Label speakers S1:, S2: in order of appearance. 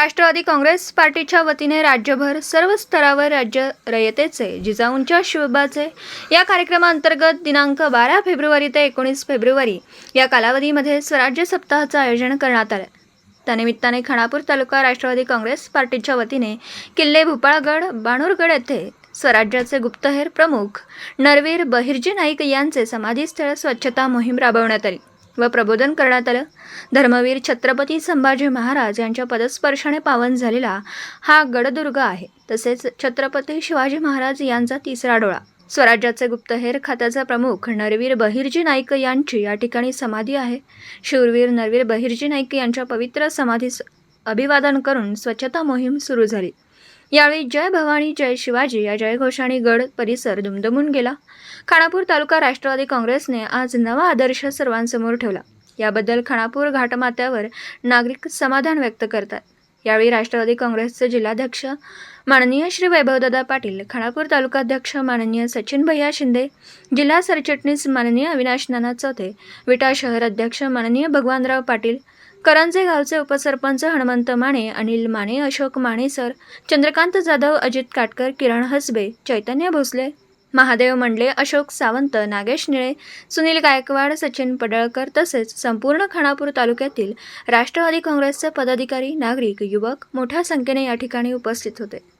S1: राष्ट्रवादी काँग्रेस पार्टीच्या वतीने राज्यभर सर्व स्तरावर राज्य रयतेचे जिजाऊंच्या शिवबाचे या कार्यक्रमाअंतर्गत दिनांक 12 फेब्रुवारी ते 19 फेब्रुवारी या कालावधीमध्ये स्वराज्य सप्ताहाचे आयोजन करण्यात आले। त्यानिमित्ताने खानापूर तालुका राष्ट्रवादी काँग्रेस पार्टीच्या वतीने किल्ले भूपाळगड बाणूरगड येथे स्वराज्याचे गुप्तहेर प्रमुख नरवीर बहिर्जी नाईक यांचे समाधीस्थळ स्वच्छता मोहीम राबवण्यात आली व प्रबोधन करण्यात आलं। धर्मवीर छत्रपती संभाजी महाराज यांच्या पदस्पर्शाने पावन झालेला हा गडदुर्ग आहे। तसेच छत्रपती शिवाजी महाराज यांचा तिसरा डोळा स्वराज्याचे गुप्तहेर खात्याचा प्रमुख नरवीर बहिर्जी नाईक यांची या ठिकाणी समाधी आहे। शूरवीर नरवीर बहिर्जी नाईक यांच्या पवित्र समाधीस अभिवादन करून स्वच्छता मोहीम सुरू झाली। यावेळी जय भवानी जय शिवाजी या जयघोषाने गड परिसर दुमदुमून गेला। खानापूर तालुका राष्ट्रवादी काँग्रेसने आज नवा आदर्श सर्वांसमोर ठेवला। याबद्दल खानापूर घाटमाथ्यावर नागरिक समाधान व्यक्त करतात। यावेळी राष्ट्रवादी काँग्रेसचे जिल्हाध्यक्ष माननीय श्री वैभवदादा पाटील, खानापूर तालुकाध्यक्ष माननीय सचिन भैया शिंदे, जिल्हा सरचिटणीस माननीय अविनाश नाना चौथे, विटा शहर अध्यक्ष माननीय भगवानराव पाटील, करंजे गावचे उपसरपंच हनुमंत माने, अनिल माने, अशोक माने सर, चंद्रकांत जाधव, अजित काटकर, किरण हसबे, चैतन्य भोसले, महादेव मंडले, अशोक सावंत, नागेश निळे, सुनील गायकवाड, सचिन पडळकर तसेच संपूर्ण खानापूर तालुक्यातील राष्ट्रवादी काँग्रेसचे पदाधिकारी, नागरिक, युवक मोठ्या संख्येने या ठिकाणी उपस्थित होते।